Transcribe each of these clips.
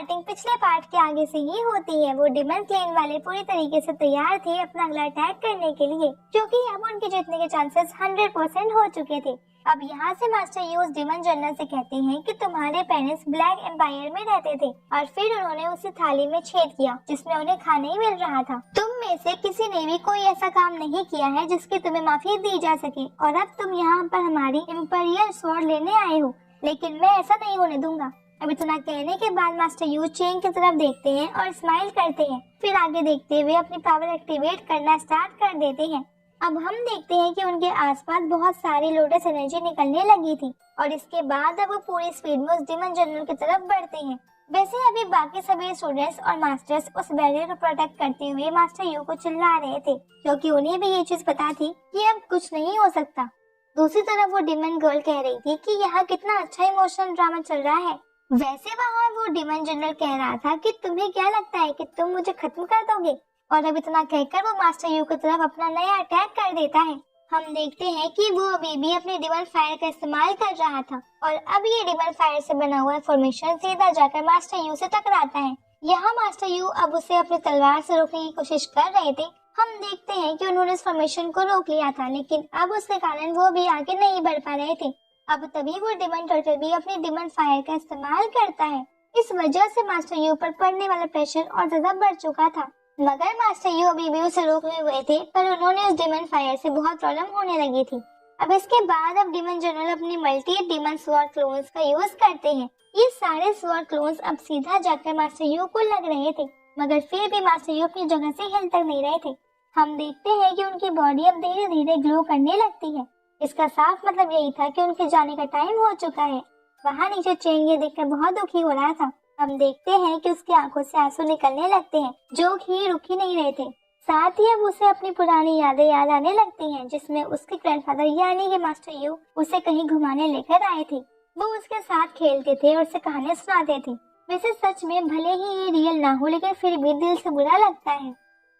Starting पिछले part के आगे से ही होती है। वो डिमन क्लेन वाले पूरी तरीके से तैयार थे अपना अगला अटैक करने के लिए, क्योंकि अब उनके जीतने के चांसेस 100% हो चुके थे। अब यहाँ से मास्टर यू उस डिमन जनरल से कहते हैं कि तुम्हारे पेरेंट्स ब्लैक एम्पायर में रहते थे और फिर उन्होंने उसी थाली में छेद किया जिसमें उन्हें खाने ही मिल रहा था। तुम में से किसी ने भी कोई ऐसा काम नहीं किया है जिसकी तुम्हें माफी दी जा सके, और अब तुम यहाँ पर हमारी इम्पीरियल स्वॉर्ड लेने आए हो, लेकिन मैं ऐसा नहीं होने दूंगा। अब इतना कहने के बाद मास्टर यू चेंग की तरफ देखते हैं और स्माइल करते हैं, फिर आगे देखते हुए अपनी पावर एक्टिवेट करना स्टार्ट कर देते हैं। अब हम देखते हैं कि उनके आसपास बहुत सारी लोटस एनर्जी निकलने लगी थी और इसके बाद अब वो पूरी स्पीड में उस डिमन जनरल की तरफ बढ़ते हैं। वैसे अभी बाकी सभी स्टूडेंट्स और मास्टर्स उस बैरियर को प्रोटेक्ट करते हुए मास्टर यू को चिल्ला रहे थे, क्योंकि उन्हें भी ये चीज पता थी कि अब कुछ नहीं हो सकता। दूसरी तरफ वो डिमन गर्ल कह रही थी कि यहाँ कितना अच्छा इमोशनल ड्रामा चल रहा है। वैसे वहाँ वो डिमन जनरल कह रहा था कि तुम्हें क्या लगता है कि तुम मुझे खत्म कर दोगे, और अब इतना कहकर वो मास्टर यू की तरफ अपना नया अटैक कर देता है। हम देखते हैं कि वो अभी भी अपने डिमन फायर का इस्तेमाल कर रहा था और अब ये डिमन फायर से बना हुआ फॉर्मेशन सीधा जाकर मास्टर यू से टकराता है। यहाँ मास्टर यू अब उसे अपनी तलवार से रोकने की कोशिश कर रहे थे। हम देखते हैं कि उन्होंने इस फॉर्मेशन को रोक लिया था, लेकिन अब उसके कारण वो भी आगे नहीं बढ़ पा रहे थे। अब तभी वो डिमन टर्टल भी अपनी डिमन फायर का इस्तेमाल करता है। इस वजह से मास्टर यू पर पड़ने वाला प्रेशर और ज्यादा बढ़ चुका था, मगर मास्टर यू अभी भी उसे रोके हुए थे, पर उन्होंने उस डिमन फायर से बहुत प्रॉब्लम होने लगी थी। अब इसके बाद अब डिमन जनरल अपनी मल्टी डिमन स्वॉर्ड क्लोन्स का यूज करते हैं। ये सारे स्वॉर्ड क्लोन्स अब सीधा जाकर मास्टर यू को लग रहे थे, मगर फिर भी मास्टर यू अपनी जगह से हिल तक नहीं रहे थे। हम देखते हैं कि उनकी बॉडी अब धीरे धीरे ग्लो करने लगती है। इसका साफ मतलब यही था कि उनके जाने का टाइम हो चुका है। वहाँ नीचे चेंग ये देखकर बहुत दुखी हो रहा था। हम देखते हैं कि उसकी आंखों से आंसू निकलने लगते हैं, जो कि रुक ही नहीं रहे थे। साथ ही अब उसे अपनी पुरानी यादें याद आने लगती हैं, जिसमें उसके ग्रैंडफादर यानी कि मास्टर यू उसे कहीं घुमाने लेकर आए थे। वो उसके साथ खेलते थे और उसे कहानियां सुनाते थे। वैसे सच में भले ही ये रियल ना हो, लेकिन फिर भी दिल से बुरा लगता है।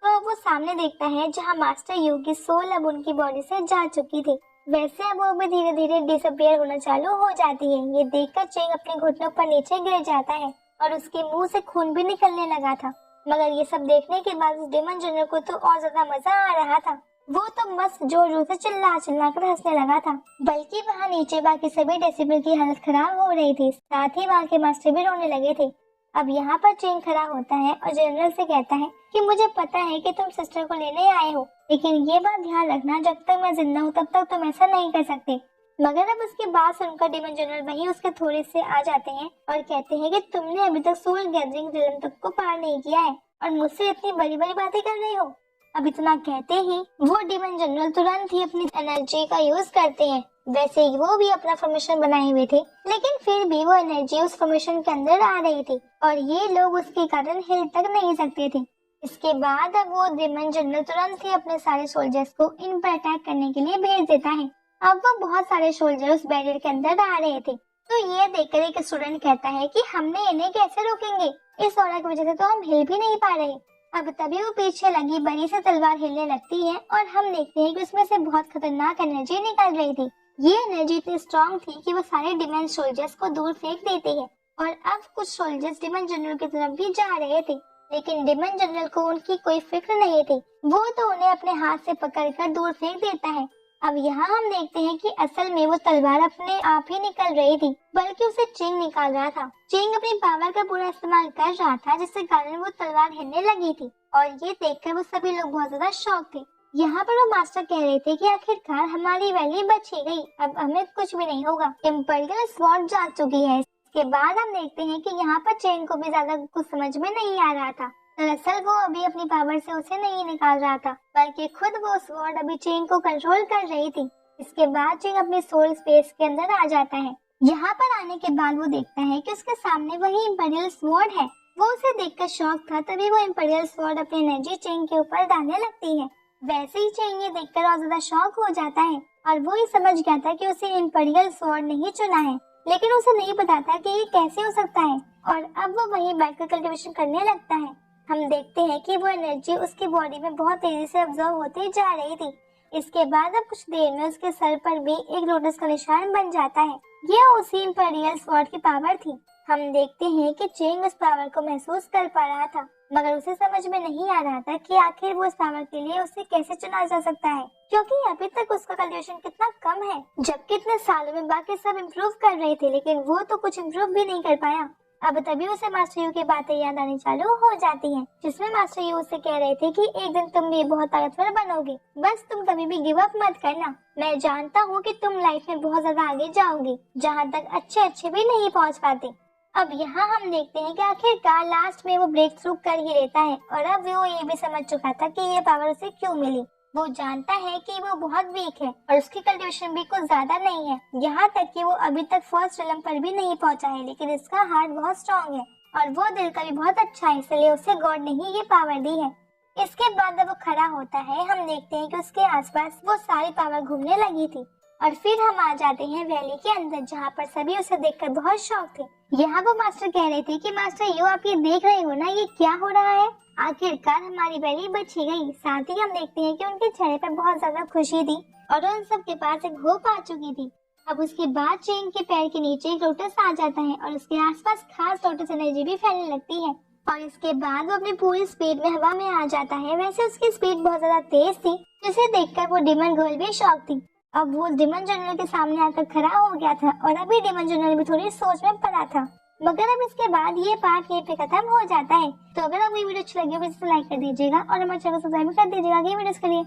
तो वो सामने देखता है जहाँ मास्टर यू की सोल अब उनकी बॉडी से जा चुकी थी। वैसे अब वो भी धीरे धीरे डिसअपियर होना चालू हो जाती है। ये देखकर चेंग अपने घुटनों पर नीचे गिर जाता है और उसके मुंह से खून भी निकलने लगा था। मगर ये सब देखने के बाद उस डिमन जनरल को तो और ज्यादा मजा आ रहा था। वो तो मस्त जोर जोर से चिल्ला चिल्ला कर हंसने लगा था, बल्कि वहाँ नीचे बाकी सभी डेसिबल की हालत खराब हो रही थी। साथ ही वहाँ के मास्टर भी रोने लगे थे। अब यहाँ पर चेंग खड़ा होता है और जनरल से कहता है कि मुझे पता है कि तुम सिस्टर को लेने आए हो, लेकिन ये बात ध्यान रखना, जब तक मैं जिंदा हूँ तब तक तुम ऐसा नहीं कर सकते। मगर अब उसकी बात सुनकर डिमन जनरल वहीं उसके थोड़े से आ जाते हैं और कहते हैं कि तुमने अभी तक सोल गैदरिंग रिलम तक को पार नहीं किया है और मुझसे इतनी बड़ी बड़ी बातें कर रहे हो। अब इतना कहते ही वो डिमन जनरल तुरंत ही अपनी एनर्जी का यूज करते हैं। वैसे ही वो भी अपना फॉर्मेशन बनाए हुए थे, लेकिन फिर भी वो एनर्जी उस फॉर्मेशन के अंदर आ रही थी और ये लोग उसके कारण हिल तक नहीं सकते थे। इसके बाद अब वो डिमन जनरल तुरंत ही अपने सारे सोल्जर्स को इन पर अटैक करने के लिए भेज देता है। अब वो बहुत सारे सोल्जर उस बैरियर के अंदर आ रहे थे, तो ये देखकर एक स्टूडेंट कहता है कि हमने इन्हें कैसे रोकेंगे, इस ऑरा की वजह से तो हम हिल भी नहीं पा रहे। अब तभी वो पीछे लगी बड़ी सी तलवार हिलने लगती है और हम देखते हैं कि उसमें से बहुत खतरनाक एनर्जी निकल रही थी। ये एनर्जी इतनी स्ट्रॉन्ग थी कि वो सारे डिमन सोल्जर्स को दूर फेंक देती है और अब कुछ सोल्जर्स डिमन जनरल की तरफ भी जा रहे थे, लेकिन डिमन जनरल को उनकी कोई फिक्र नहीं थी। वो तो उन्हें अपने हाथ से पकड़कर दूर फेंक देता है। अब यहाँ हम देखते हैं कि असल में वो तलवार अपने आप ही निकल रही थी, बल्कि उसे चेंग निकाल रहा था। चेंग अपनी पावर का पूरा इस्तेमाल कर रहा था, जिसके कारण वो तलवार हिलने लगी थी और ये देखकर वो सभी लोग बहुत ज्यादा शॉक थे। यहाँ पर वो मास्टर कह रहे थे कि आखिरकार हमारी वैली बच ही गई, अब हमें कुछ भी नहीं होगा, इम्पीरियल स्वॉर्ड जा चुकी है। इसके बाद हम देखते हैं कि यहाँ पर चेंग को भी ज्यादा कुछ समझ में नहीं आ रहा था। दरअसल वो अभी अपनी पावर से उसे नहीं निकाल रहा था, बल्कि खुद वो स्वॉर्ड अभी चेंग को कंट्रोल कर रही थी। इसके बाद चेंग अपनी सोल स्पेस के अंदर आ जाता है। यहाँ पर आने के बाद वो देखता है कि उसके सामने वही इम्पीरियल स्वॉर्ड है। वो उसे देखकर शॉक था, तभी वो इम्पीरियल स्वॉर्ड अपनी एनर्जी चेंग के ऊपर डालने लगती है। वैसे ही चेंग ये देखकर और ज्यादा शॉक हो जाता है और वो ही समझ गया था कि उसे इम्पीरियल स्वॉर्ड नहीं चुना है, लेकिन उसे नहीं पता था कि ये कैसे हो सकता है। और अब वो वहीं बैठकर कल्टीवेशन करने लगता है। हम देखते हैं कि वो एनर्जी उसकी बॉडी में बहुत तेजी से अब्सॉर्ब होती जा रही थी। इसके बाद अब कुछ देर में उसके सर पर भी एक लोटस का निशान बन जाता है। यह उसी इम्पीरियल स्वॉर्ड की पावर थी। हम देखते हैं कि चेंग उस पावर को महसूस कर पा रहा था, मगर उसे समझ में नहीं आ रहा था कि आखिर वो उस पावर के लिए उसे कैसे चुना जा सकता है, क्योंकि अभी तक उसका कल्टीवेशन कितना कम है, जबकि इतने सालों में बाकी सब इम्प्रूव कर रहे थे, लेकिन वो तो कुछ इम्प्रूव भी नहीं कर पाया। अब तभी उसे मास्टर यू की बातें याद आनी चालू हो जाती हैं, जिसमें मास्टर यू उसे कह रहे थे कि एक दिन तुम भी बहुत ताकतवर बनोगे, बस तुम कभी भी गिव अप मत करना। मैं जानता हूँ कि तुम लाइफ में बहुत ज्यादा आगे जाओगे, जहाँ तक अच्छे भी नहीं पहुँच पाते। अब यहाँ हम देखते हैं कि आखिरकार लास्ट में वो ब्रेक थ्रू कर ही लेता है, और अब वो ये भी समझ चुका था कि ये पावर उसे क्यों मिली। वो जानता है कि वो बहुत वीक है और उसकी कल्टीवेशन भी कुछ ज्यादा नहीं है, यहाँ तक कि वो अभी तक फर्स्ट रिलम पर भी नहीं पहुँचा है, लेकिन इसका हार्ट बहुत स्ट्रॉन्ग है और वो दिल का भी बहुत अच्छा है, इसलिए उसे गॉड ने ही ये पावर दी है। इसके बाद जब वो खड़ा होता है, हम देखते हैं कि उसके आसपास वो सारी पावर घूमने लगी थी, और फिर हम आ जाते हैं वैली के अंदर, जहाँ पर सभी उसे देखकर बहुत शौक थे। यहाँ वो मास्टर कह रहे थे कि मास्टर यू आप ये देख रहे हो ना, ये क्या हो रहा है, आखिरकार हमारी वैली बच ही गई। साथ ही हम देखते हैं कि उनके चेहरे पर बहुत ज्यादा खुशी थी और उन सब के पास एक होप आ चुकी थी। अब उसके बाद चेंग के पैर के नीचे एक लोटस आ जाता है और उसके आसपास खास लोटस एनर्जी भी फैलने लगती है, और इसके बाद वो अपनी पूरी स्पीड में हवा में आ जाता है। वैसे उसकी स्पीड बहुत ज्यादा तेज थी, जिसे देखकर वो डिमन गर्ल भी शॉक थी। अब वो डिमन जनरल के सामने आकर खड़ा हो गया था और अभी डिमन जनरल भी थोड़ी सोच में पड़ा था। मगर अब इसके बाद ये पार्ट यहीं पे खत्म हो जाता है। तो अगर आपको ये वीडियो अच्छी लगी हो तो लाइक कर दीजिएगा और हमारे चैनल को सब्सक्राइब कर दीजिएगा अगली वीडियोस के लिए।